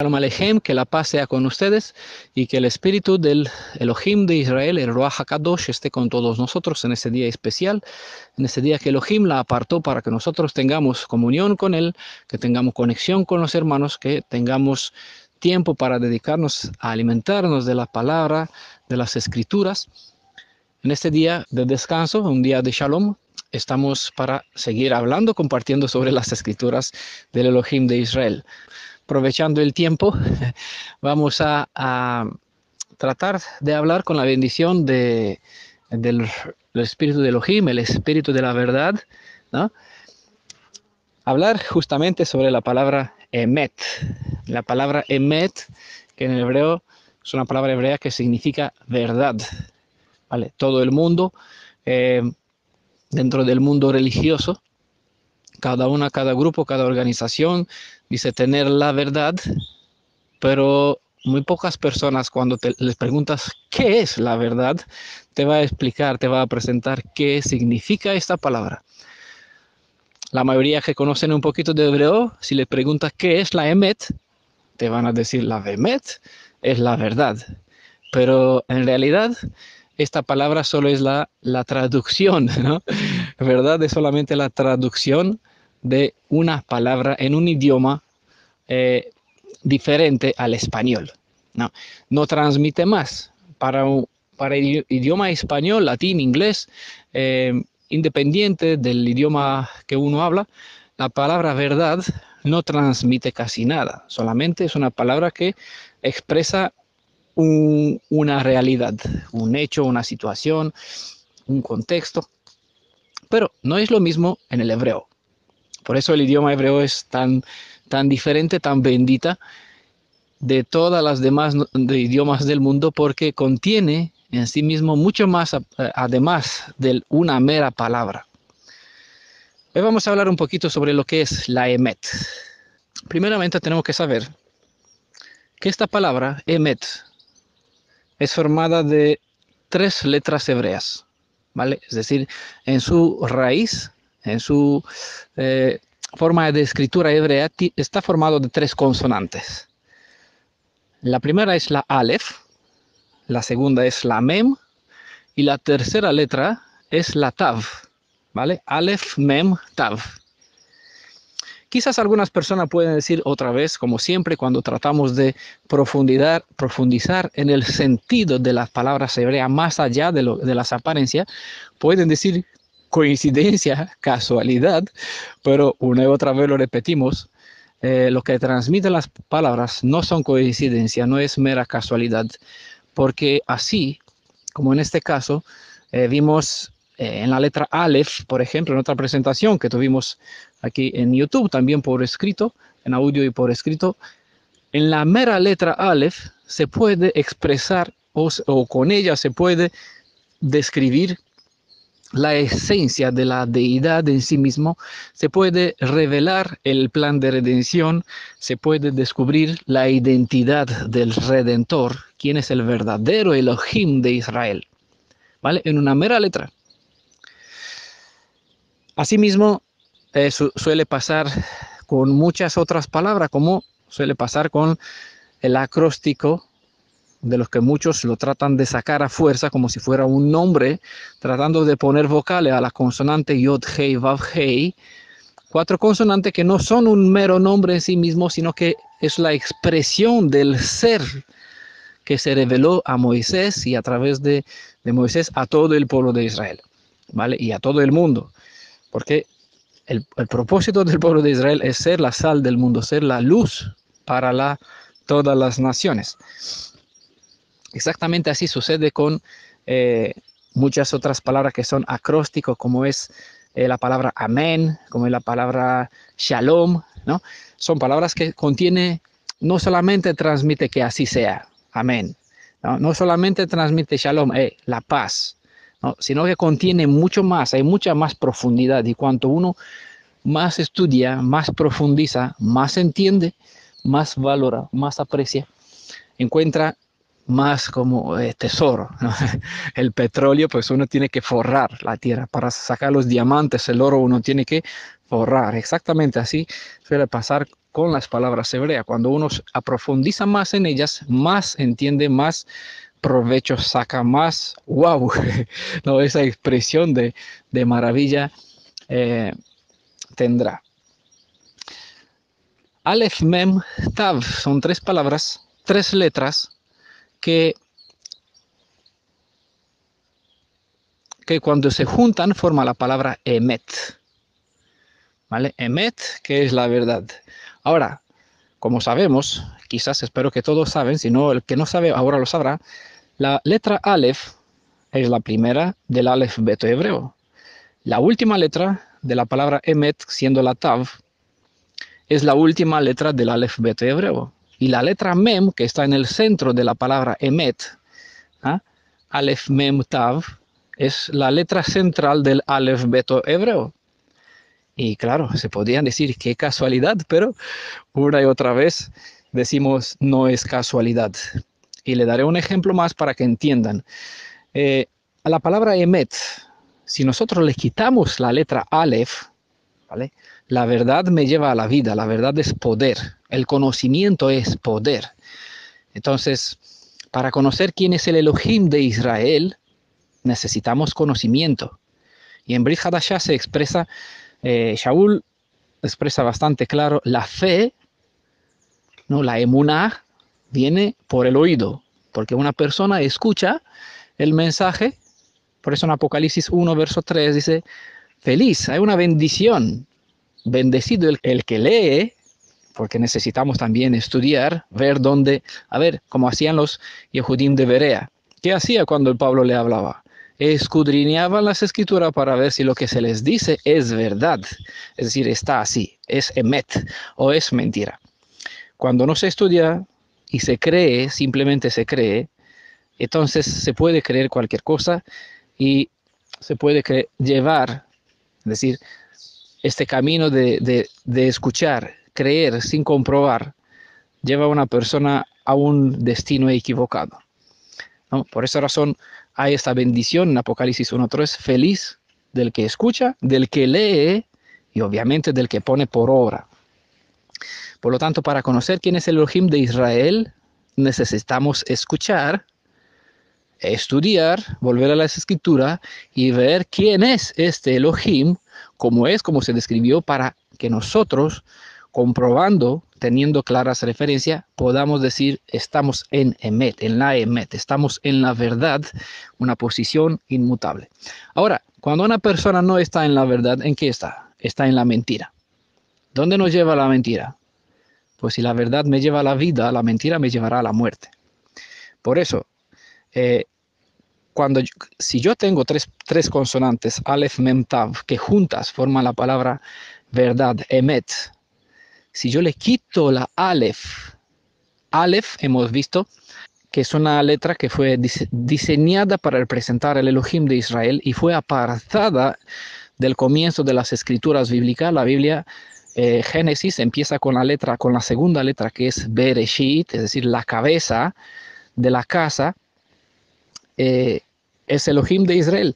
Shalom Alejem, que la paz sea con ustedes y que el espíritu del Elohim de Israel, el Ruach HaKadosh, esté con todos nosotros en este día especial, en este día que Elohim la apartó para que nosotros tengamos comunión con Él, que tengamos conexión con los hermanos, que tengamos tiempo para dedicarnos a alimentarnos de la palabra, de las escrituras. En este día de descanso, un día de Shalom, estamos para seguir hablando, compartiendo sobre las escrituras del Elohim de Israel. Aprovechando el tiempo, vamos a tratar de hablar con la bendición del espíritu de Elohim, el espíritu de la verdad, ¿no? Hablar justamente sobre la palabra emet. La palabra emet, que en el hebreo es una palabra hebrea que significa verdad. ¿Vale? Todo el mundo, dentro del mundo religioso, cada grupo, cada organización dice tener la verdad, pero muy pocas personas cuando les preguntas qué es la verdad, te va a explicar, te va a presentar qué significa esta palabra. La mayoría que conocen un poquito de hebreo, si les preguntas qué es la emet, te van a decir la emet es la verdad. Pero en realidad esta palabra solo es la traducción, ¿no? Verdad es solamente la traducción de una palabra en un idioma diferente al español. No transmite más. Para el idioma español, latín, inglés, independiente del idioma que uno habla, la palabra verdad no transmite casi nada. Solamente es una palabra que expresa una realidad, un hecho, una situación, un contexto. Pero no es lo mismo en el hebreo. Por eso el idioma hebreo es tan diferente, tan bendita de todas las demás idiomas del mundo, porque contiene en sí mismo mucho más, además de una mera palabra. Hoy vamos a hablar un poquito sobre lo que es la emet. Primeramente tenemos que saber que esta palabra, emet, es formada de 3 letras hebreas, ¿vale? Es decir, en su raíz, en su forma de escritura hebrea, está formado de 3 consonantes. La primera es la Aleph, la segunda es la Mem y la tercera letra es la Tav, ¿vale? Aleph, Mem, Tav. Quizás algunas personas pueden decir otra vez, como siempre, cuando tratamos de profundizar en el sentido de las palabras hebreas más allá de las apariencias, pueden decir coincidencia, casualidad, pero una y otra vez lo repetimos. Lo que transmiten las palabras no son coincidencia, no es mera casualidad, porque así, como en este caso, vimos en la letra Aleph, por ejemplo, en otra presentación que tuvimos aquí en YouTube, también por escrito, en audio y por escrito, en la mera letra Aleph se puede expresar o con ella se puede describir la esencia de la deidad en sí mismo, se puede revelar el plan de redención, se puede descubrir la identidad del Redentor, quién es el verdadero Elohim de Israel, ¿vale? En una mera letra. Asimismo, suele pasar con muchas otras palabras, como suele pasar con el acróstico, de los que muchos lo tratan de sacar a fuerza como si fuera un nombre, tratando de poner vocales a la consonante Yod, Hei, Vav, Hei, 4 consonantes que no son un mero nombre en sí mismo, sino que es la expresión del ser que se reveló a Moisés y a través de Moisés a todo el pueblo de Israel, ¿vale? Y a todo el mundo, porque el propósito del pueblo de Israel es ser la sal del mundo, ser la luz para todas las naciones. Exactamente así sucede con muchas otras palabras que son acrósticos, como es la palabra amén, como es la palabra shalom, ¿no? Son palabras que contiene, no solamente transmite que así sea, amén, no solamente transmite shalom, la paz, ¿no? Sino que contiene mucho más, hay mucha más profundidad, y cuanto uno más estudia, más profundiza, más entiende, más valora, más aprecia, encuentra más como tesoro, ¿no? El petróleo, pues uno tiene que forrar la tierra. Para sacar los diamantes, el oro, uno tiene que forrar. Exactamente así suele pasar con las palabras hebreas. Cuando uno aprofundiza más en ellas, más entiende, más provecho saca, más wow, ¿no? Esa expresión de maravilla tendrá. Aleph, Mem, Tav son tres palabras, tres letras que cuando se juntan forma la palabra Emet. ¿Vale? Emet, que es la verdad. Ahora, como sabemos, quizás espero que todos saben, si no, el que no sabe ahora lo sabrá, la letra Aleph es la primera del alfabeto hebreo. La última letra de la palabra Emet, siendo la Tav, es la última letra del alfabeto hebreo. Y la letra Mem, que está en el centro de la palabra Emet, ¿ah? Aleph, Mem, Tav, es la letra central del alfabeto hebreo. Y claro, se podrían decir qué casualidad, pero una y otra vez decimos no es casualidad. Y le daré un ejemplo más para que entiendan. A la palabra Emet, si nosotros le quitamos la letra Aleph, ¿vale? La verdad me lleva a la vida, la verdad es poder, el conocimiento es poder. Entonces, para conocer quién es el Elohim de Israel, necesitamos conocimiento. Y en Brit Hadashah se expresa, Shaul expresa bastante claro, la fe, ¿no? La emuná, viene por el oído, porque una persona escucha el mensaje. Por eso en Apocalipsis 1, verso 3 dice, feliz, hay una bendición, bendecido el que lee, porque necesitamos también estudiar, ver dónde, a ver, como hacían los Yehudim de Berea. ¿Qué hacía cuando el Pablo le hablaba? Escudriñaban las escrituras para ver si lo que se les dice es verdad, es decir, está así, es emet o es mentira. Cuando no se estudia y se cree, simplemente se cree, entonces se puede creer cualquier cosa y se puede llevar, es decir, este camino de escuchar, creer sin comprobar, lleva a una persona a un destino equivocado, ¿no? Por esa razón hay esta bendición en Apocalipsis 1:3, feliz del que escucha, del que lee y obviamente del que pone por obra. Por lo tanto, para conocer quién es el Elohim de Israel, necesitamos escuchar, estudiar, volver a las escrituras y ver quién es este Elohim, cómo es, cómo se describió, para que nosotros, comprobando, teniendo claras referencias, podamos decir, estamos en Emet, en la Emet, estamos en la verdad, una posición inmutable. Ahora, cuando una persona no está en la verdad, ¿en qué está? Está en la mentira. ¿Dónde nos lleva la mentira? Pues si la verdad me lleva a la vida, la mentira me llevará a la muerte. Por eso, si yo tengo tres consonantes, Aleph, Mem, Tav, que juntas forman la palabra verdad, Emet, si yo le quito la Aleph, hemos visto que es una letra que fue diseñada para representar el Elohim de Israel y fue apartada del comienzo de las escrituras bíblicas. La Biblia, Génesis, empieza con la segunda letra, que es Bereshit, es decir, la cabeza de la casa, es Elohim de Israel.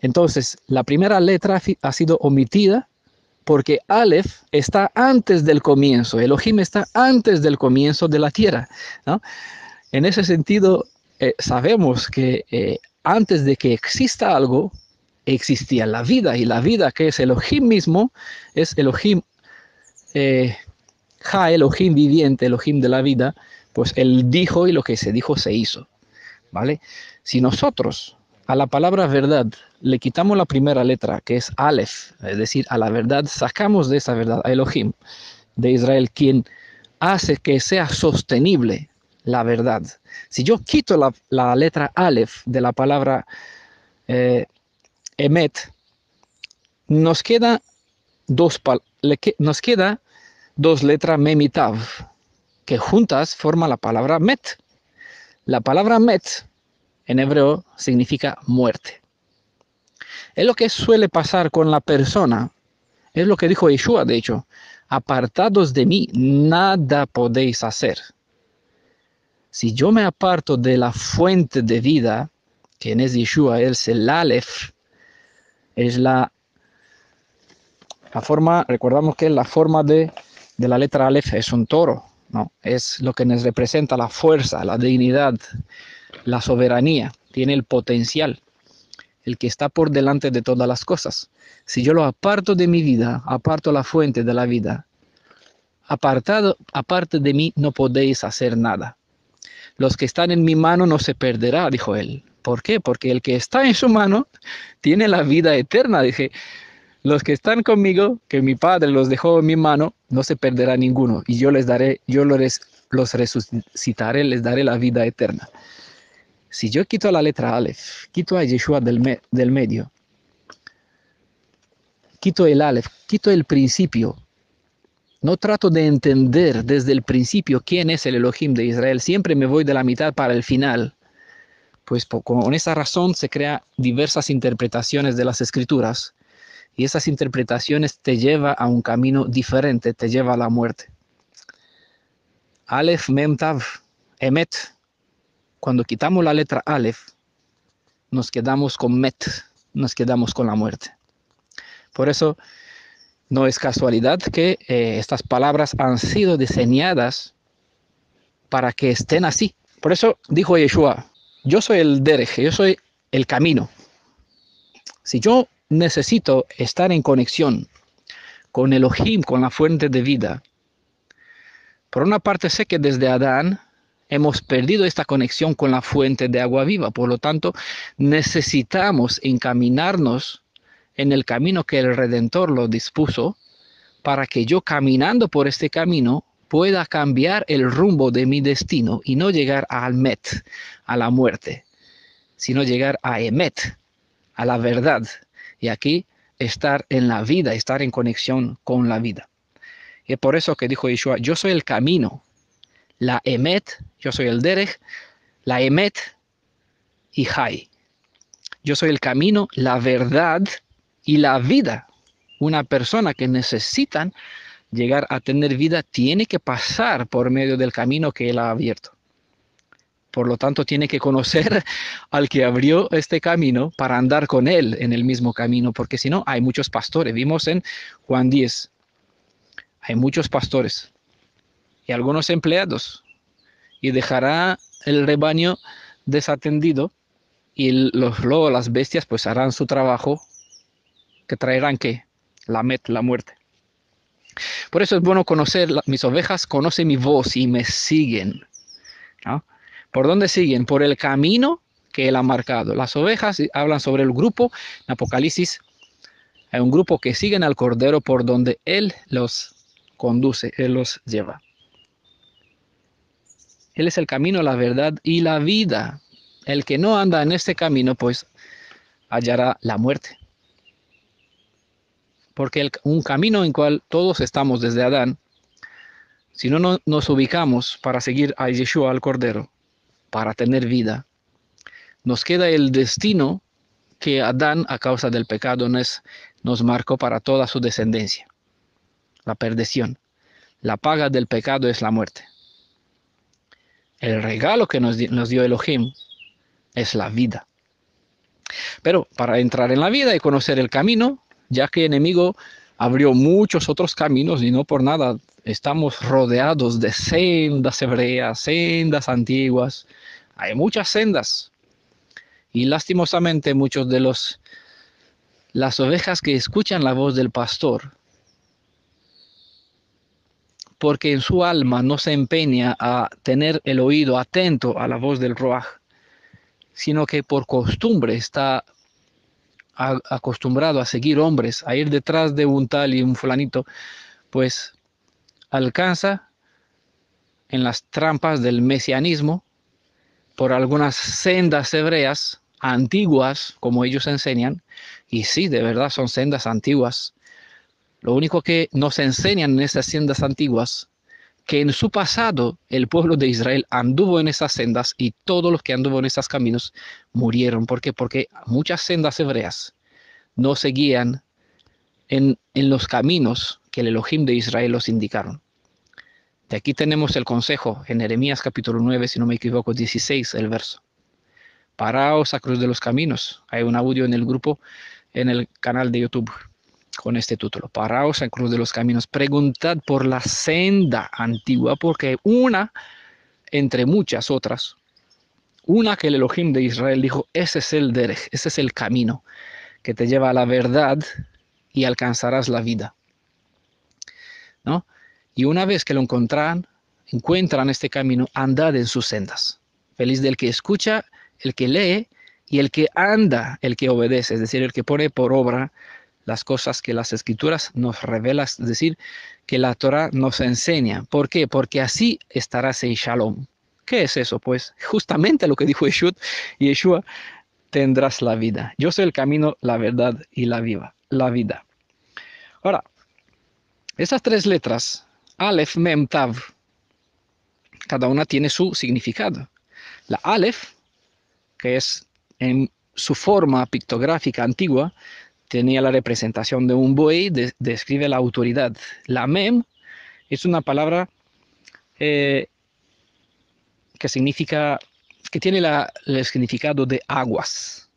Entonces, la primera letra ha sido omitida porque Aleph está antes del comienzo, Elohim está antes del comienzo de la tierra, ¿no? En ese sentido, sabemos que antes de que exista algo, existía la vida, y la vida, que es Elohim mismo, es Elohim, Elohim viviente, Elohim de la vida, pues él dijo y lo que se dijo se hizo, ¿vale? Si nosotros a la palabra verdad le quitamos la primera letra, que es Aleph, es decir, a la verdad, sacamos de esa verdad a Elohim de Israel, quien hace que sea sostenible la verdad. Si yo quito la letra Aleph de la palabra Emet, nos queda dos letras Mem y Tav, que juntas forman la palabra Met. La palabra Met en hebreo significa muerte. Es lo que suele pasar con la persona, es lo que dijo Yeshua, de hecho, apartados de mí, nada podéis hacer. Si yo me aparto de la fuente de vida, quien es Yeshua, es el Aleph, es la forma, recordamos que es la forma de de la letra Aleph es un toro, ¿no? Es lo que nos representa la fuerza, la dignidad, la soberanía, tiene el potencial, el que está por delante de todas las cosas. Si yo lo aparto de mi vida, aparto la fuente de la vida, aparte de mí no podéis hacer nada. Los que están en mi mano no se perderá, dijo él. ¿Por qué? Porque el que está en su mano tiene la vida eterna. Dije, los que están conmigo, que mi Padre los dejó en mi mano, no se perderá ninguno. Y yo les daré, los resucitaré, les daré la vida eterna. Si yo quito la letra Aleph, quito a Yeshua del medio, quito el Aleph, quito el principio, no trato de entender desde el principio quién es el Elohim de Israel, siempre me voy de la mitad para el final, pues con esa razón se crean diversas interpretaciones de las Escrituras, y esas interpretaciones te llevan a un camino diferente, te lleva a la muerte. Aleph, Mem, Tav, Emet. Cuando quitamos la letra Aleph, nos quedamos con Met, nos quedamos con la muerte. Por eso, no es casualidad que estas palabras han sido diseñadas para que estén así. Por eso dijo Yeshua, yo soy el Derech, yo soy el camino. Si yo necesito estar en conexión con Elohim, con la fuente de vida, por una parte sé que desde Adán hemos perdido esta conexión con la fuente de agua viva. Por lo tanto, necesitamos encaminarnos en el camino que el Redentor lo dispuso, para que yo caminando por este camino pueda cambiar el rumbo de mi destino y no llegar al Met, a la muerte, sino llegar a Emet, a la verdad. Y aquí estar en la vida, estar en conexión con la vida. Y es por eso que dijo Yeshua, yo soy el camino, la Emet, yo soy el Derech, la Emet y Hay. Yo soy el camino, la verdad y la vida. Una persona que necesita llegar a tener vida tiene que pasar por medio del camino que él ha abierto. Por lo tanto, tiene que conocer al que abrió este camino para andar con él en el mismo camino, porque si no, hay muchos pastores. Vimos en Juan 10, hay muchos pastores y algunos empleados, y dejará el rebaño desatendido, y los lobos, las bestias, pues harán su trabajo, que traerán ¿qué? La muerte. Por eso es bueno conocer, mis ovejas conocen mi voz y me siguen, ¿no? ¿Por dónde siguen? Por el camino que él ha marcado. Las ovejas hablan sobre el grupo, en Apocalipsis hay un grupo que siguen al Cordero por donde él los conduce, él los lleva. Él es el camino, la verdad y la vida. El que no anda en este camino, pues hallará la muerte. Porque un camino en el cual todos estamos desde Adán, si no nos ubicamos para seguir a Yeshua, al Cordero, para tener vida, nos queda el destino que Adán, a causa del pecado, nos marcó para toda su descendencia. La perdición. La paga del pecado es la muerte. El regalo que nos dio Elohim es la vida. Pero para entrar en la vida y conocer el camino, ya que el enemigo abrió muchos otros caminos y no por nada estamos rodeados de sendas hebreas, sendas antiguas. Hay muchas sendas. Y lastimosamente muchos de las ovejas que escuchan la voz del pastor, porque en su alma no se empeña a tener el oído atento a la voz del Ruaj, sino que por costumbre está acostumbrado a seguir hombres, a ir detrás de un tal y un fulanito, pues alcanza en las trampas del mesianismo por algunas sendas hebreas antiguas, como ellos enseñan, y sí, de verdad son sendas antiguas. Lo único que nos enseñan en esas sendas antiguas, que en su pasado el pueblo de Israel anduvo en esas sendas y todos los que anduvo en esos caminos murieron. ¿Por qué? Porque muchas sendas hebreas no seguían en los caminos que el Elohim de Israel los indicaron. De aquí tenemos el consejo en Jeremías capítulo 9, si no me equivoco, 16, el verso. Paraos a cruz de los caminos. Hay un audio en el grupo, en el canal de YouTube. con este título. Paraos en cruz de los caminos, preguntad por la senda antigua, porque una entre muchas otras, una que el Elohim de Israel dijo, ese es el derech, ese es el camino que te lleva a la verdad y alcanzarás la vida, ¿no? Y una vez que lo encuentran este camino, andad en sus sendas. Feliz del que escucha, el que lee y el que anda, el que obedece, es decir, el que pone por obra las cosas que las escrituras nos revelan, es decir, que la Torah nos enseña. ¿Por qué? Porque así estarás en Shalom. ¿Qué es eso? Pues justamente lo que dijo Yeshua, tendrás la vida. Yo soy el camino, la verdad y la vida. Ahora, esas tres letras, Aleph, Mem, Tav, cada una tiene su significado. La Aleph, que es en su forma pictográfica antigua, tenía la representación de un buey, describe la autoridad. La Mem es una palabra que significa, que tiene el significado de aguas.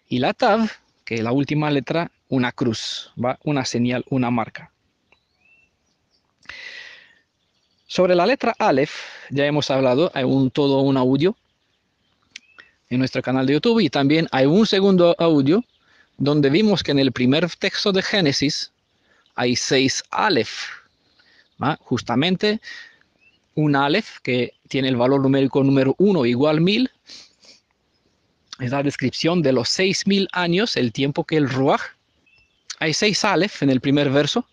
Y la Tav, que es la última letra, una cruz, ¿va? Una señal, una marca. Sobre la letra Aleph, ya hemos hablado, hay todo un audio en nuestro canal de YouTube y también hay un segundo audio donde vimos que en el primer texto de Génesis hay 6 Aleph, ¿va? Justamente un Aleph que tiene el valor numérico número 1 igual 1000, es la descripción de los 6000 años, el tiempo que el Ruach, hay 6 Aleph en el primer verso,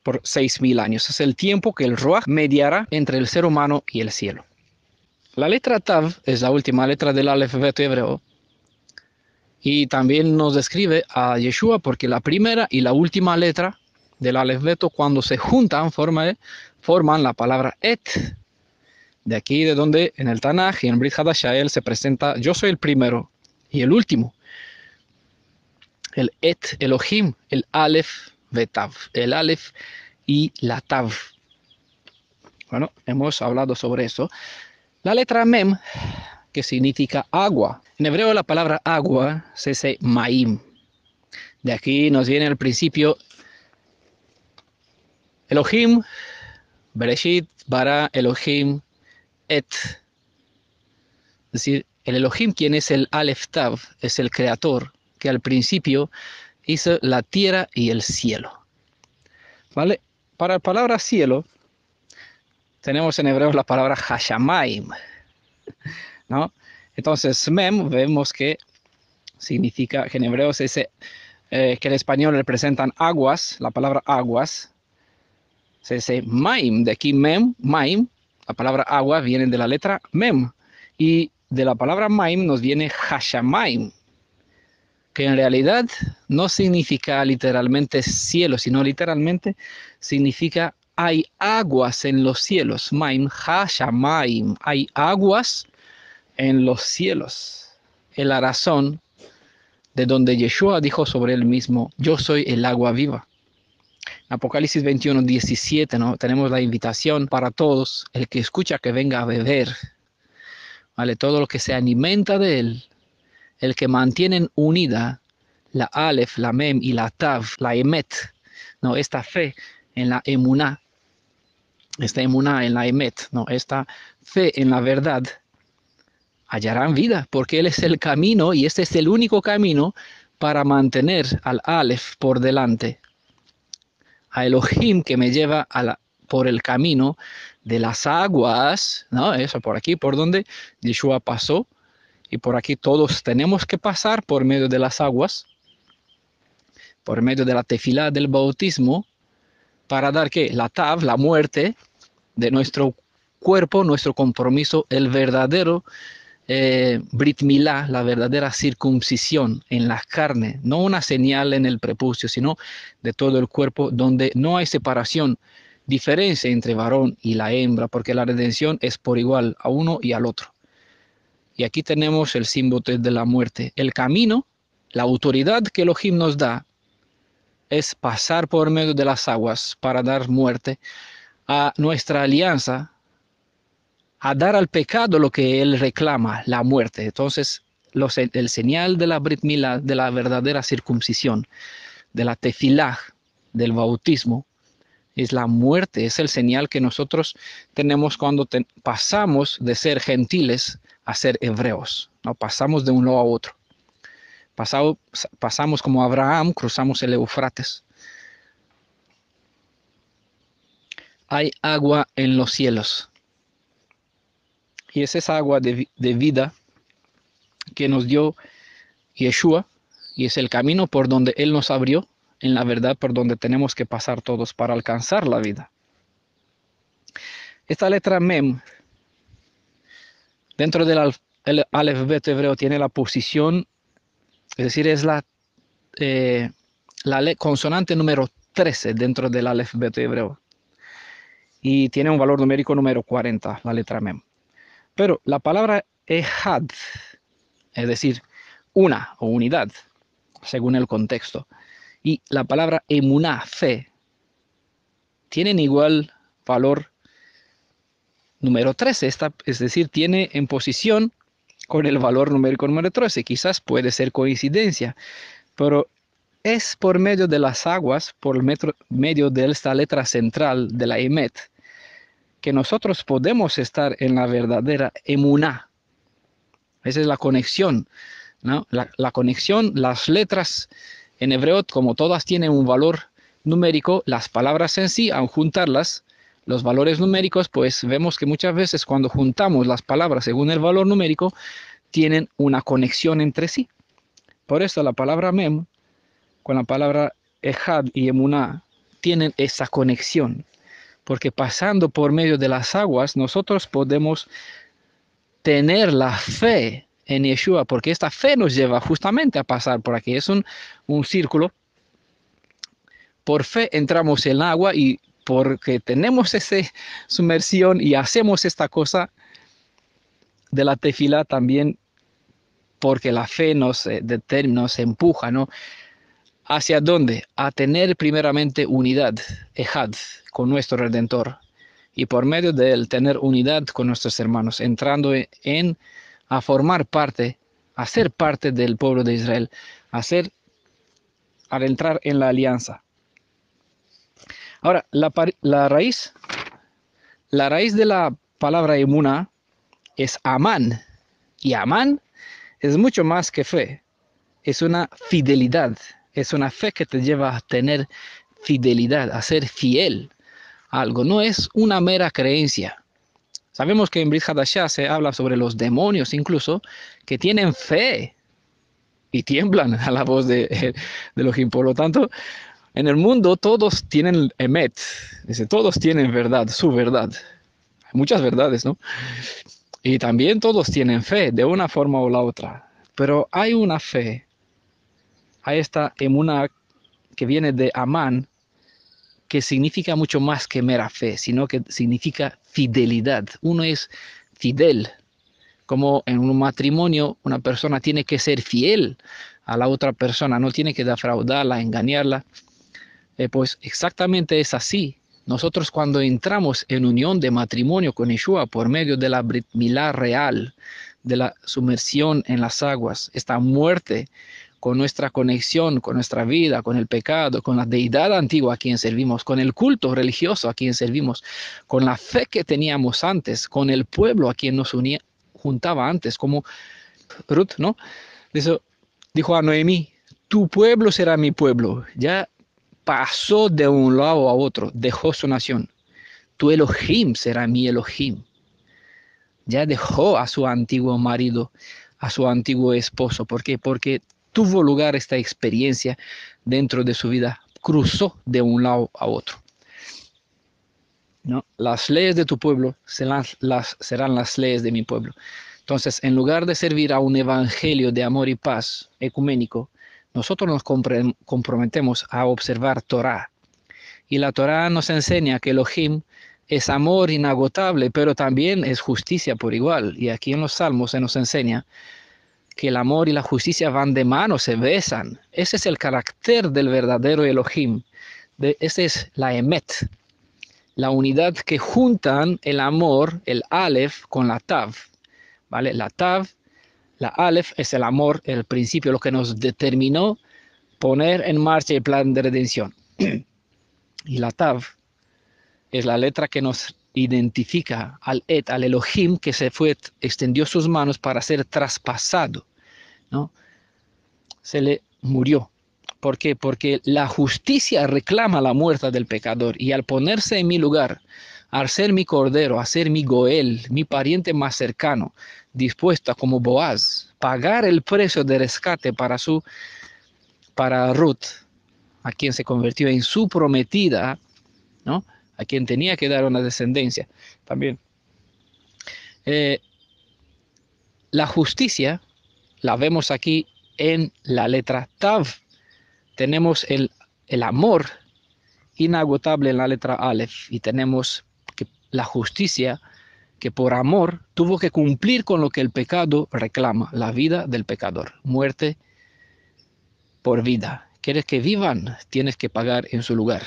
por 6000 años. Es el tiempo que el Ruach mediará entre el ser humano y el cielo. La letra Tav es la última letra del alfabeto hebreo y también nos describe a Yeshua porque la primera y la última letra del alfabeto cuando se juntan forman la palabra Et. De aquí de donde en el Tanaj y en Brit Hadashah él se presenta, yo soy el primero y el último. El Et Elohim, el Aleph Vetav, el Aleph y la Tav. Bueno, hemos hablado sobre eso. La letra Mem, que significa agua. En hebreo la palabra agua se dice Maim. De aquí nos viene al principio Elohim, Bereshit, Bara, Elohim, Et. Es decir, el Elohim, quien es el Aleph Tav, es el creador que al principio hizo la tierra y el cielo. ¿Vale? Para la palabra cielo, tenemos en hebreo la palabra Hashamayim, ¿no? Entonces, Mem, vemos que significa, que en hebreo se dice, que en español representan aguas, la palabra aguas, se dice Maim, de aquí Mem, Maim, la palabra agua viene de la letra Mem, y de la palabra Maim nos viene Hashamayim, que en realidad no significa literalmente cielo, sino literalmente significa hay aguas en los cielos. Maim, Hashamayim, hay aguas en los cielos. Es la razón de donde Yeshua dijo sobre él mismo, yo soy el agua viva. Apocalipsis 21, 17, ¿no? Tenemos la invitación para todos, el que escucha que venga a beber, ¿vale? Todo lo que se alimenta de él, el que mantienen unida la Aleph, la Mem y la Tav, la Emet, ¿no? Esta fe en la Emuná, esta Emuná en la Emet, ¿no? Esta fe en la verdad, hallarán vida, porque Él es el camino y este es el único camino para mantener al Aleph por delante, a Elohim que me lleva por el camino de las aguas, ¿no? Eso por aquí, por donde Yeshua pasó, y por aquí todos tenemos que pasar por medio de las aguas, por medio de la tefilá del bautismo, para dar ¿qué? La tav, la muerte de nuestro cuerpo, nuestro compromiso, el verdadero Brit Milá, la verdadera circuncisión en la carne, no una señal en el prepucio, sino de todo el cuerpo, donde no hay separación, diferencia entre varón y la hembra, porque la redención es por igual a uno y al otro. Y aquí tenemos el símbolo de la muerte. El camino, la autoridad que Elohim nos da, es pasar por medio de las aguas para dar muerte a nuestra alianza, a dar al pecado lo que él reclama, la muerte. Entonces, el señal de la Brit Milá, de la verdadera circuncisión, de la tefilá, del bautismo, es la muerte, es el señal que nosotros tenemos cuando pasamos de ser gentiles a ser hebreos, ¿no? Pasamos de un lado a otro. Pasamos como Abraham, cruzamos el Éufrates. Hay agua en los cielos. Y es esa agua de vida que nos dio Yeshua, y es el camino por donde Él nos abrió, en la verdad por donde tenemos que pasar todos para alcanzar la vida. Esta letra Mem, dentro del alfabeto hebreo, tiene la posición, es decir, es la consonante número 13 dentro del alfabeto hebreo. Y tiene un valor numérico número 40, la letra Mem. Pero la palabra Ehad, es decir, una o unidad, según el contexto, y la palabra emuná, fe, tienen igual valor número 13, es decir, tiene en posición con el valor numérico número 13. Quizás puede ser coincidencia, pero es por medio de las aguas, por medio de esta letra central de la Emet, que nosotros podemos estar en la verdadera emuná. Esa es la conexión, ¿no? La conexión, las letras en hebreo, como todas tienen un valor numérico, las palabras en sí, al juntarlas, los valores numéricos, pues vemos que muchas veces cuando juntamos las palabras según el valor numérico, tienen una conexión entre sí. Por eso la palabra Mem, con la palabra Ejad y Emuná, tienen esa conexión. Porque pasando por medio de las aguas, nosotros podemos tener la fe en Yeshua, porque esta fe nos lleva justamente a pasar por aquí. Es un círculo. Por fe entramos en el agua y porque tenemos esa sumersión y hacemos esta cosa de la tefilá también, porque la fe nos empuja, ¿no? ¿Hacia dónde? A tener primeramente unidad, Ejad, con nuestro Redentor. Y por medio de él tener unidad con nuestros hermanos, entrando a formar parte, a ser parte del pueblo de Israel, al entrar en la alianza. Ahora, la raíz de la palabra Emuná es Amán. Y Amán es mucho más que fe. Es una fidelidad. Es una fe que te lleva a tener fidelidad, a ser fiel a algo. No es una mera creencia. Sabemos que en Brit Hadashah se habla sobre los demonios incluso, que tienen fe y tiemblan a la voz de Elohim. Por lo tanto, en el mundo todos tienen emet, dice, todos tienen verdad, su verdad. Hay muchas verdades, ¿no? Y también todos tienen fe, de una forma o la otra. Pero hay una fe, hay esta emuná que viene de Amán, que significa mucho más que mera fe, sino que significa fidelidad. Uno es fidel. Como en un matrimonio, una persona tiene que ser fiel a la otra persona, no tiene que defraudarla, engañarla. Pues exactamente es así. Nosotros cuando entramos en unión de matrimonio con Yeshua por medio de la Brit Milá real, de la sumersión en las aguas, esta muerte con nuestra conexión, con nuestra vida, con el pecado, con la deidad antigua a quien servimos, con el culto religioso a quien servimos, con la fe que teníamos antes, con el pueblo a quien nos juntaba antes, como Ruth, ¿no? Dijo a Noemí, tu pueblo será mi pueblo. Ya pasó de un lado a otro, dejó su nación. Tu Elohim será mi Elohim. Ya dejó a su antiguo marido, a su antiguo esposo. ¿Por qué? Porque tuvo lugar esta experiencia dentro de su vida. Cruzó de un lado a otro. ¿No? Las leyes de tu pueblo serán las leyes de mi pueblo. Entonces, en lugar de servir a un evangelio de amor y paz ecuménico, nosotros nos comprometemos a observar Torah. Y la Torah nos enseña que Elohim es amor inagotable, pero también es justicia por igual. Y aquí en los Salmos se nos enseña que el amor y la justicia van de mano, se besan. Ese es el carácter del verdadero Elohim. Esa es la Emet, la unidad que juntan el amor, el Aleph, con la Tav. ¿Vale? La Tav, la Aleph es el amor, el principio, lo que nos determinó poner en marcha el plan de redención. Y la Tav es la letra que nos identifica al al Elohim, que extendió sus manos para ser traspasado, ¿no? Se le murió. ¿Por qué? Porque la justicia reclama la muerte del pecador, y al ponerse en mi lugar, al ser mi cordero, a ser mi Goel, mi pariente más cercano, dispuesta como Boaz, pagar el precio de rescate para Ruth, a quien se convirtió en su prometida, ¿no? A quien tenía que dar una descendencia. También la justicia la vemos aquí en la letra Tav. Tenemos el amor inagotable en la letra Aleph, y tenemos que la justicia que por amor tuvo que cumplir con lo que el pecado reclama, la vida del pecador, muerte por vida. ¿Quieres que vivan? Tienes que pagar en su lugar.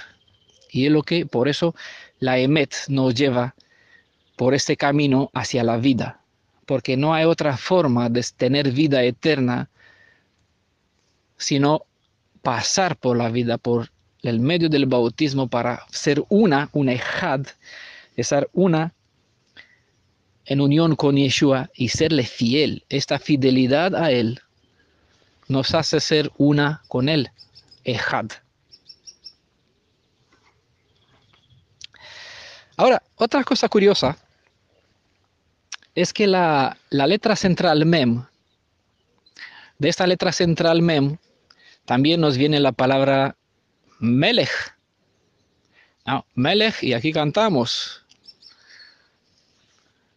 Y es lo que, por eso, la Emet nos lleva por este camino hacia la vida, porque no hay otra forma de tener vida eterna sino pasar por la vida, por el medio del bautismo, para ser una ejad, estar una en unión con Yeshua y serle fiel. Esta fidelidad a Él nos hace ser una con Él, ejad. Ahora, otra cosa curiosa es que la letra central Mem, de esta letra central Mem, también nos viene la palabra Melech. No, Melech, y aquí cantamos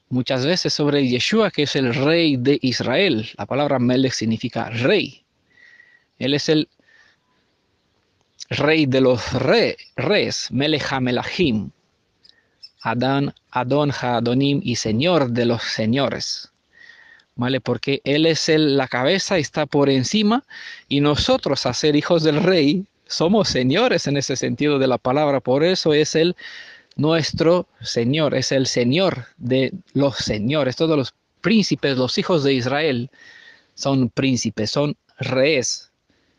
muchas veces sobre Yeshua, que es el rey de Israel. La palabra Melech significa rey. Él es el rey de los reyes, Melech HaMelachim, Adon HaAdonim, y señor de los señores. ¿Vale? Porque Él es la cabeza, está por encima, y nosotros, a ser hijos del rey, somos señores en ese sentido de la palabra. Por eso es Él nuestro Señor, es el Señor de los señores. Todos los príncipes, los hijos de Israel, son príncipes, son reyes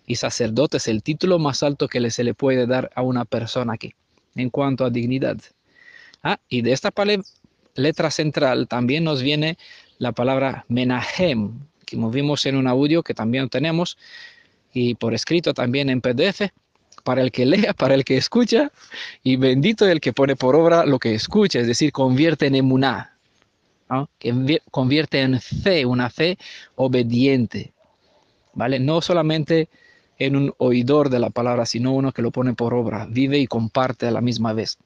y sacerdotes, el título más alto que se le puede dar a una persona aquí, en cuanto a dignidad. Y de esta letra central también nos viene la palabra Menahem, que movimos en un audio que también tenemos, y por escrito también en PDF, para el que lea, para el que escucha, y bendito el que pone por obra lo que escucha, es decir, convierte en emuná, ¿no? Que convierte en fe, una fe obediente, ¿vale? No solamente en un oidor de la palabra, sino uno que lo pone por obra, vive y comparte a la misma vez,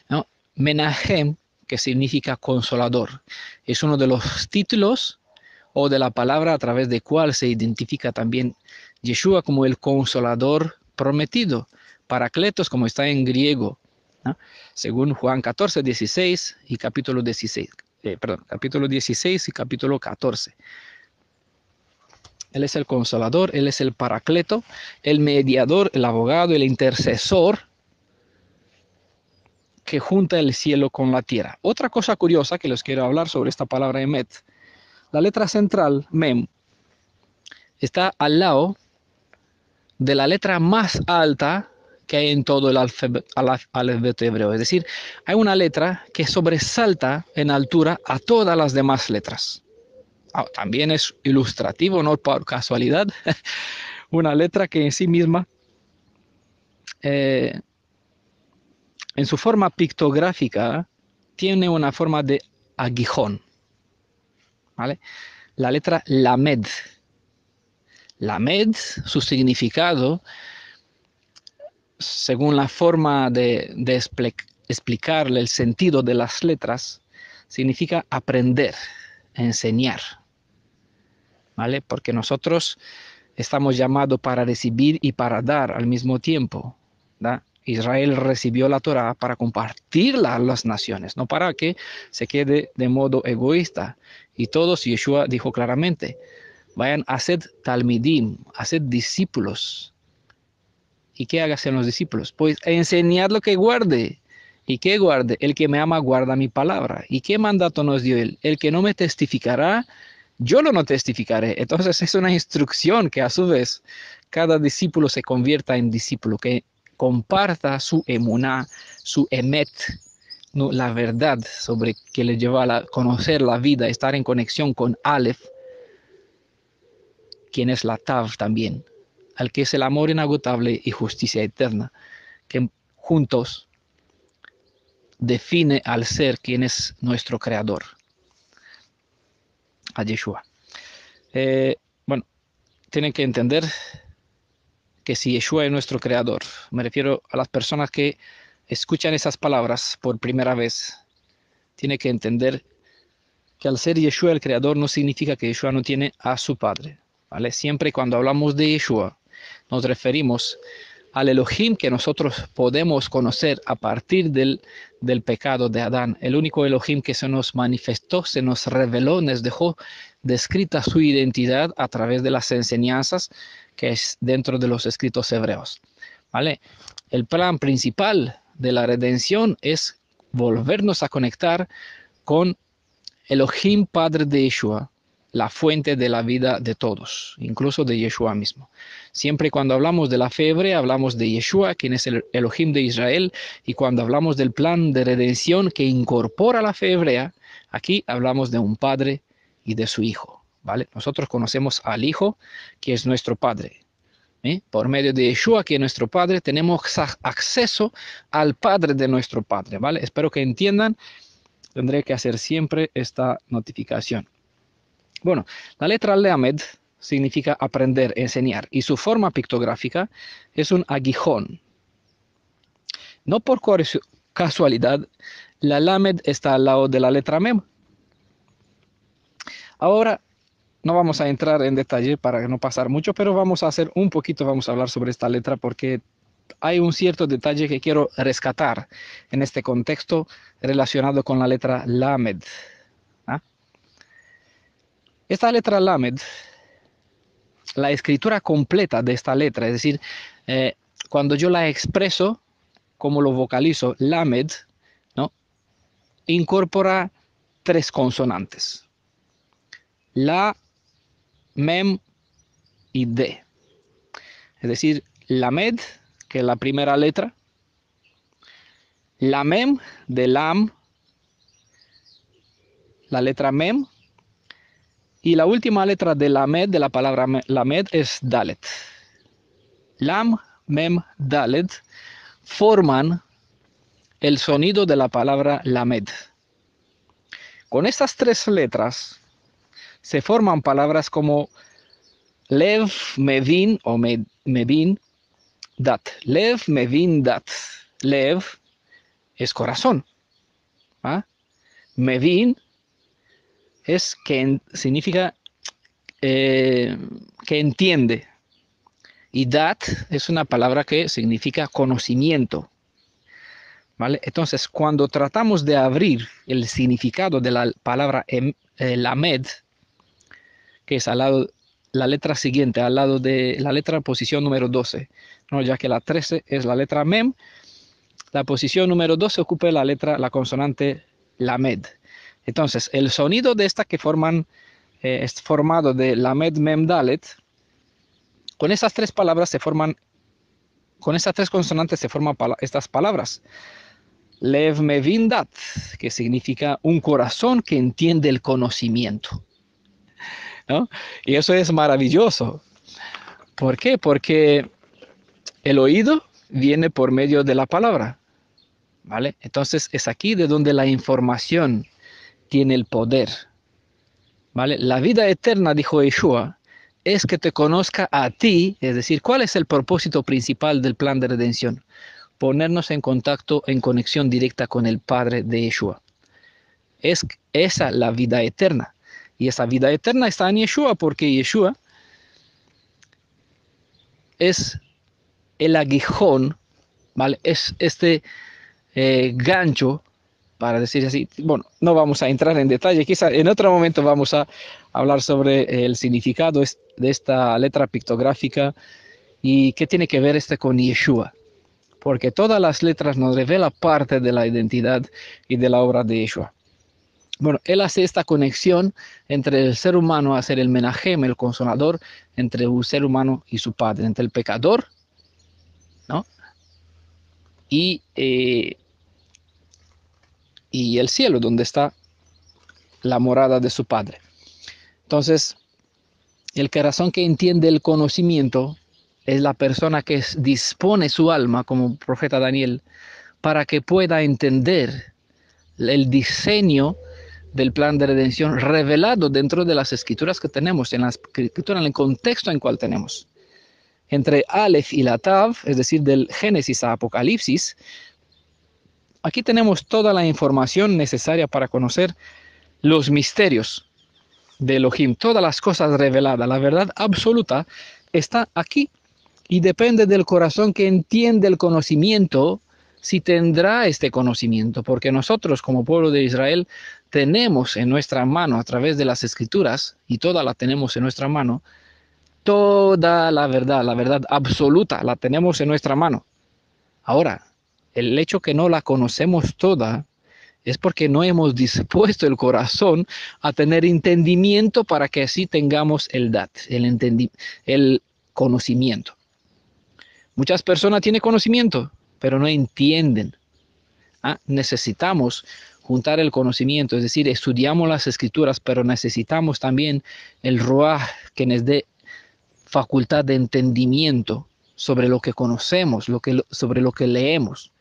¿no? Menahem, que significa consolador, es uno de los títulos o de la palabra a través de cual se identifica también Yeshua como el consolador prometido, Paracletos, como está en griego, ¿no? Según Juan 14, 16 y capítulo 16, capítulo 16 y capítulo 14. Él es el consolador, Él es el Paracleto, el mediador, el abogado, el intercesor que junta el cielo con la tierra. Otra cosa curiosa que les quiero hablar sobre esta palabra Emet, la letra central, Mem, está al lado de la letra más alta que hay en todo el alfabeto hebreo. Es decir, hay una letra que sobresalta en altura a todas las demás letras. También es ilustrativo, no por casualidad, una letra que en sí misma, en su forma pictográfica, tiene una forma de aguijón, ¿vale? La letra Lamed. Lamed, su significado, según la forma de explicarle el sentido de las letras, significa aprender, enseñar, ¿vale? Porque nosotros estamos llamados para recibir y para dar al mismo tiempo, ¿da? Israel recibió la Torá para compartirla a las naciones, no para que se quede de modo egoísta. Y todos, Yeshua dijo claramente, vayan a ser talmidim, a ser discípulos. ¿Y qué hagan los discípulos? Pues enseñad lo que guarde. ¿Y qué guarde? El que me ama guarda mi palabra. ¿Y qué mandato nos dio él? El que no me testificará, yo lo no testificaré. Entonces es una instrucción que a su vez cada discípulo se convierta en discípulo, que comparta su emuná, su emet, no, la verdad sobre que le lleva a conocer la vida, estar en conexión con Aleph, quien es la Tav también, al que es el amor inagotable y justicia eterna, que juntos define al ser quien es nuestro creador, a Yeshua. Bueno, tienen que entender que si Yeshua es nuestro creador, me refiero a las personas que escuchan esas palabras por primera vez, tienen que entender que al ser Yeshua el creador no significa que Yeshua no tiene a su padre, ¿vale? Siempre cuando hablamos de Yeshua nos referimos al Elohim que nosotros podemos conocer a partir del pecado de Adán, el único Elohim que se nos manifestó, se nos reveló, nos dejó descrita su identidad a través de las enseñanzas que es dentro de los escritos hebreos, ¿vale? El plan principal de la redención es volvernos a conectar con Elohim, Padre de Yeshua, la fuente de la vida de todos, incluso de Yeshua mismo. Siempre cuando hablamos de la fe hebrea, hablamos de Yeshua, quien es el Elohim de Israel, y cuando hablamos del plan de redención que incorpora la fe hebrea, aquí hablamos de un Padre y de su Hijo, ¿vale? Nosotros conocemos al Hijo, que es nuestro Padre. Por medio de Yeshua, que es nuestro Padre, tenemos acceso al Padre de nuestro Padre, ¿vale? Espero que entiendan. Tendré que hacer siempre esta notificación. Bueno, la letra Lamed significa aprender, enseñar, y su forma pictográfica es un aguijón. No por casualidad, la Lamed está al lado de la letra Mem. Ahora, no vamos a entrar en detalle para no pasar mucho, pero vamos a hacer un poquito, vamos a hablar sobre esta letra porque hay un cierto detalle que quiero rescatar en este contexto relacionado con la letra Lamed. Esta letra Lamed, la escritura completa de esta letra, es decir, cuando yo la expreso, como lo vocalizo, Lamed, ¿no? Incorpora 3 consonantes. La, Mem y D. Es decir, Lamed, que es la primera letra, la Mem de Lam, la letra Mem, y la última letra de Lamed, de la palabra Lamed, es Dalet. Lam, Mem, Dalet forman el sonido de la palabra Lamed. Con estas 3 letras se forman palabras como Lev, Mevin o Mevin, Dat. Lev, Mevin, Dat. Lev es corazón. ¿Ah? Mevin es que significa que entiende. Y Dat es una palabra que significa conocimiento. ¿Vale? Entonces, cuando tratamos de abrir el significado de la palabra Lamed, que es al lado, la letra siguiente, al lado de la letra posición número 12, ¿no? Ya que la 13 es la letra Mem, la posición número 12 ocupa la consonante Lamed. Entonces, el sonido de esta que forman es formado de Lamed, Mem, Dalet. Con esas 3 palabras se forman, con esas 3 consonantes se forman estas palabras. Lev, Mevin, Dat, que significa un corazón que entiende el conocimiento, ¿no? Y eso es maravilloso. ¿Por qué? Porque el oído viene por medio de la palabra, ¿vale? Entonces es aquí de donde la información tiene el poder, ¿vale? La vida eterna, dijo Yeshua, es que te conozca a ti, es decir, ¿cuál es el propósito principal del plan de redención? Ponernos en contacto, en conexión directa con el Padre de Yeshua. Es esa la vida eterna. Y esa vida eterna está en Yeshua, porque Yeshua es el aguijón, ¿vale? Es este gancho, para decir así. Bueno, no vamos a entrar en detalle, quizá en otro momento vamos a hablar sobre el significado de esta letra pictográfica y qué tiene que ver con Yeshua, porque todas las letras nos revelan parte de la identidad y de la obra de Yeshua. Bueno, él hace esta conexión entre el ser humano, hacer el menajem, el consolador, entre un ser humano y su padre, entre el pecador, ¿no? y, eh, y el cielo, donde está la morada de su padre. Entonces, el corazón que entiende el conocimiento es la persona que dispone su alma, como profeta Daniel, para que pueda entender el diseño del plan de redención revelado dentro de las escrituras que tenemos, en la escritura, en el contexto en cual tenemos. Entre Aleph y la Tav, es decir, del Génesis a Apocalipsis, aquí tenemos toda la información necesaria para conocer los misterios de Elohim, todas las cosas reveladas, la verdad absoluta está aquí y depende del corazón que entiende el conocimiento, si tendrá este conocimiento, porque nosotros como pueblo de Israel tenemos en nuestra mano a través de las escrituras, y toda la tenemos en nuestra mano, toda la verdad absoluta la tenemos en nuestra mano. Ahora, el hecho que no la conocemos toda es porque no hemos dispuesto el corazón a tener entendimiento para que así tengamos el dat, el conocimiento. Muchas personas tienen conocimiento, pero no entienden. Necesitamos juntar el conocimiento, es decir, estudiamos las escrituras, pero necesitamos también el Ruach que nos dé facultad de entendimiento sobre lo que conocemos, sobre lo que leemos.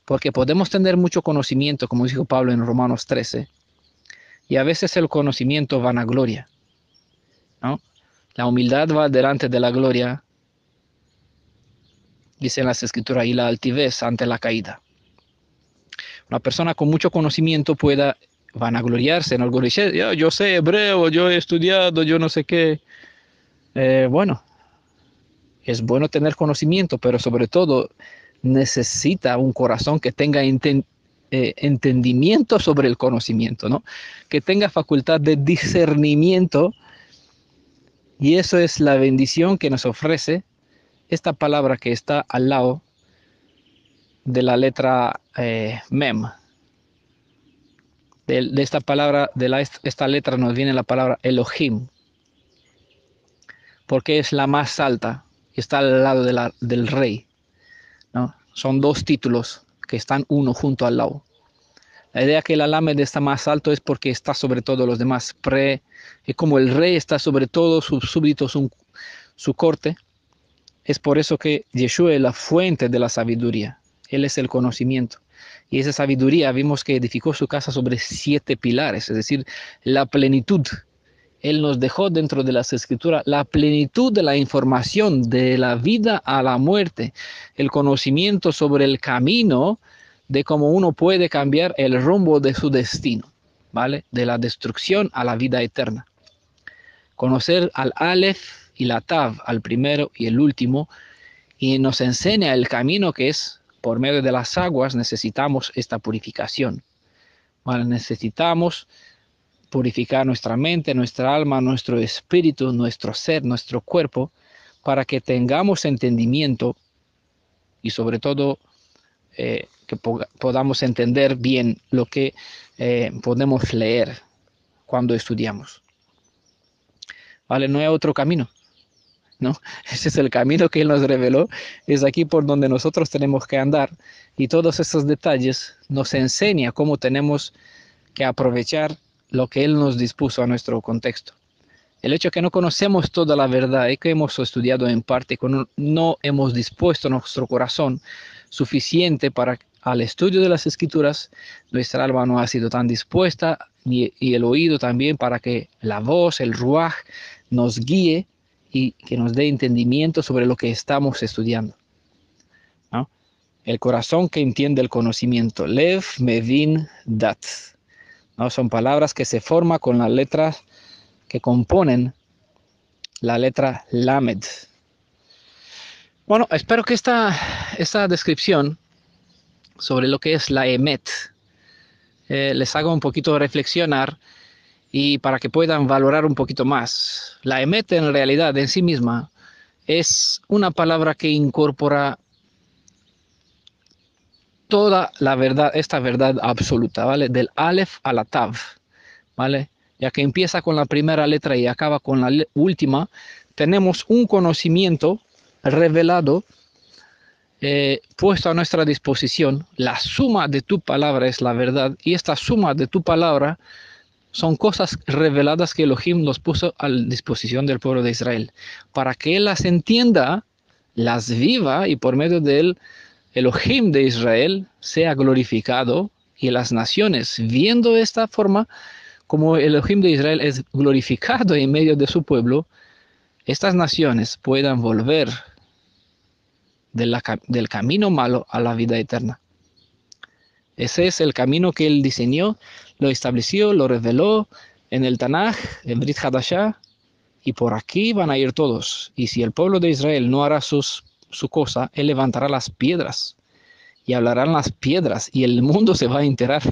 Porque podemos tener mucho conocimiento, como dijo Pablo en Romanos 13, y a veces el conocimiento vanagloria, ¿no? La humildad va delante de la gloria, dicen las escrituras, y la altivez ante la caída. Una persona con mucho conocimiento pueda vanagloriarse en algo, decir, yo sé hebreo, yo he estudiado, yo no sé qué. Bueno, es bueno tener conocimiento, pero sobre todo necesita un corazón que tenga entendimiento sobre el conocimiento, ¿no? Que tenga facultad de discernimiento, y eso es la bendición que nos ofrece esta palabra que está al lado de la letra Mem. De esta palabra, esta letra nos viene la palabra Elohim, porque es la más alta y está al lado del rey, ¿no? Son dos títulos que están uno junto al lado. La idea que el Alamed está más alto es porque está sobre todos los demás. Y como el rey está sobre todos sus súbditos, su corte, es por eso que Yeshua es la fuente de la sabiduría. Él es el conocimiento. Y esa sabiduría vimos que edificó su casa sobre 7 pilares, es decir, la plenitud. Él nos dejó dentro de las escrituras la plenitud de la información de la vida a la muerte, el conocimiento sobre el camino de cómo uno puede cambiar el rumbo de su destino, ¿vale? De la destrucción a la vida eterna. Conocer al Aleph y la Tav, al primero y el último, y nos enseña el camino que es por medio de las aguas. Necesitamos esta purificación, ¿vale? Necesitamos purificar nuestra mente, nuestra alma, nuestro espíritu, nuestro ser, nuestro cuerpo, para que tengamos entendimiento y sobre todo que podamos entender bien lo que podemos leer cuando estudiamos. ¿Vale? No hay otro camino, ¿no? Ese es el camino que Él nos reveló, es aquí por donde nosotros tenemos que andar, y todos esos detalles nos enseña cómo tenemos que aprovechar lo que Él nos dispuso a nuestro contexto. El hecho de que no conocemos toda la verdad y que hemos estudiado en parte, no hemos dispuesto nuestro corazón suficiente para al estudio de las escrituras, nuestra alma no ha sido tan dispuesta, y el oído también, para que la voz, el ruaj, nos guíe y que nos dé entendimiento sobre lo que estamos estudiando, ¿no? El corazón que entiende el conocimiento, Lev Mevin Dat, ¿no? Son palabras que se forman con las letras que componen la letra Lamed. Bueno, espero que esta descripción sobre lo que es la Emet les haga un poquito reflexionar, y para que puedan valorar un poquito más. La Emet en realidad en sí misma es una palabra que incorpora toda la verdad, esta verdad absoluta, ¿vale? Del Aleph a la Tav, ¿vale? Ya que empieza con la primera letra y acaba con la última, tenemos un conocimiento revelado, puesto a nuestra disposición. La suma de tu palabra es la verdad, y esta suma de tu palabra son cosas reveladas que Elohim nos puso a la disposición del pueblo de Israel, para que él las entienda, las viva, y por medio de él, Elohim de Israel sea glorificado, y las naciones, viendo esta forma, como el Elohim de Israel es glorificado en medio de su pueblo, estas naciones puedan volver del camino malo a la vida eterna. Ese es el camino que él diseñó, lo estableció, lo reveló en el Tanaj, en Brit Hadashah, y por aquí van a ir todos. Y si el pueblo de Israel no hará su cosa, él levantará las piedras y hablarán las piedras, y el mundo se va a enterar,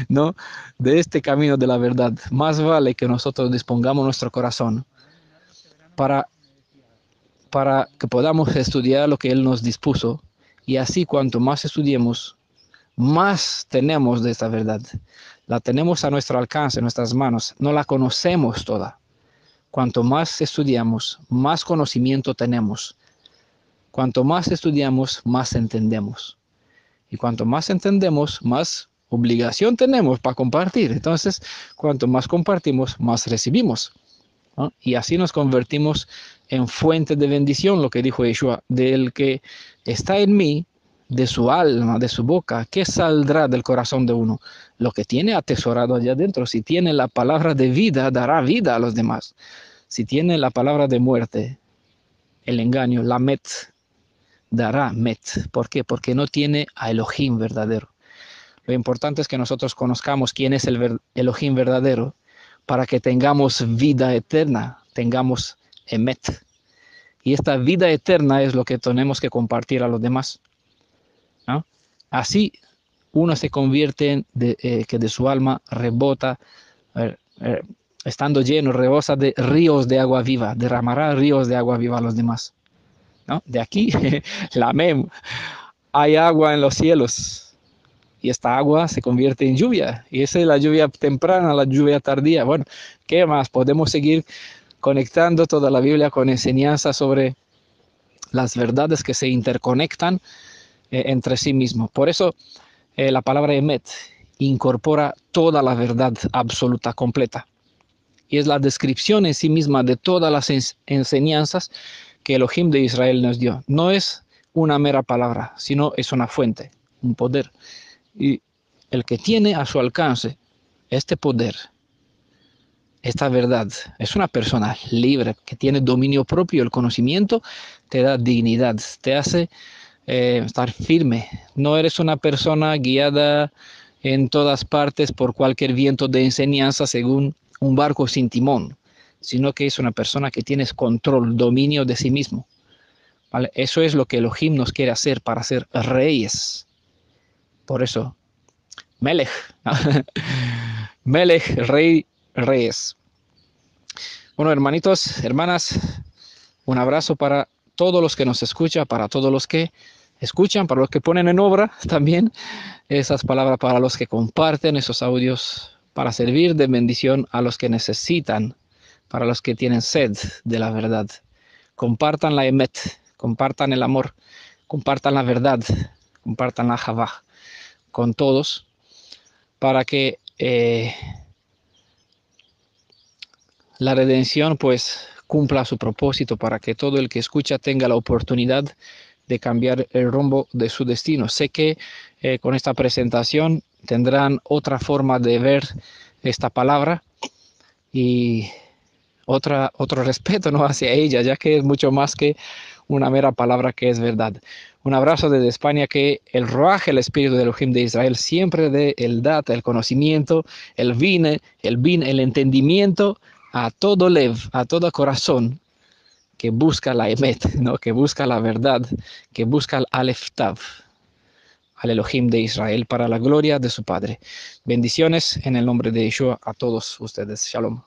¿no?, de este camino de la verdad. Más vale que nosotros dispongamos nuestro corazón para que podamos estudiar lo que él nos dispuso, y así cuanto más estudiemos, más tenemos de esta verdad. La tenemos a nuestro alcance, en nuestras manos, no la conocemos toda. Cuanto más estudiamos, más conocimiento tenemos. Cuanto más estudiamos, más entendemos. Y cuanto más entendemos, más obligación tenemos para compartir. Entonces, cuanto más compartimos, más recibimos, ¿no? Y así nos convertimos en fuente de bendición, lo que dijo Yeshua: del que está en mí, de su alma, de su boca, ¿qué saldrá del corazón de uno? Lo que tiene atesorado allá adentro. Si tiene la palabra de vida, dará vida a los demás. Si tiene la palabra de muerte, el engaño, la met, dará met. ¿Por qué? Porque no tiene a Elohim verdadero. Lo importante es que nosotros conozcamos quién es el Elohim verdadero, para que tengamos vida eterna, tengamos emet. Y esta vida eterna es lo que tenemos que compartir a los demás, ¿no? Así uno se convierte que de su alma rebota, estando lleno, rebosa de ríos de agua viva, derramará ríos de agua viva a los demás, ¿no? De aquí, la mem, hay agua en los cielos, y esta agua se convierte en lluvia, y esa es la lluvia temprana, la lluvia tardía. Bueno, ¿qué más? Podemos seguir conectando toda la Biblia con enseñanza sobre las verdades que se interconectan entre sí mismos. Por eso la palabra emet incorpora toda la verdad absoluta, completa, y es la descripción en sí misma de todas las enseñanzas que Elohim de Israel nos dio. No es una mera palabra, sino es una fuente, un poder. Y el que tiene a su alcance este poder, esta verdad, es una persona libre, que tiene dominio propio. El conocimiento te da dignidad, te hace estar firme. No eres una persona guiada en todas partes por cualquier viento de enseñanza según un barco sin timón, sino que es una persona que tienes control, dominio de sí mismo, ¿vale? Eso es lo que Elohim nos quiere hacer para ser reyes. Por eso, Melech, Melech, rey, reyes. Bueno, hermanitos, hermanas, un abrazo para todos los que nos escuchan, para todos los que escuchan, para los que ponen en obra también esas palabras, para los que comparten esos audios, para servir de bendición a los que necesitan, para los que tienen sed de la verdad. Compartan la emet, compartan el amor, compartan la verdad, compartan la javá con todos, para que la redención pues cumpla su propósito, para que todo el que escucha tenga la oportunidad de cambiar el rumbo de su destino. Sé que con esta presentación tendrán otra forma de ver esta palabra y otro respeto, ¿no?, hacia ella, ya que es mucho más que una mera palabra que es verdad. Un abrazo desde España, que el Ruaj, el Espíritu de Elohim de Israel, siempre dé el data, el conocimiento, el entendimiento a todo lev, a todo corazón que busca la emet, ¿no?, que busca la verdad, que busca el Aleph Tav, al Elohim de Israel, para la gloria de su Padre. Bendiciones en el nombre de Yeshua a todos ustedes. Shalom.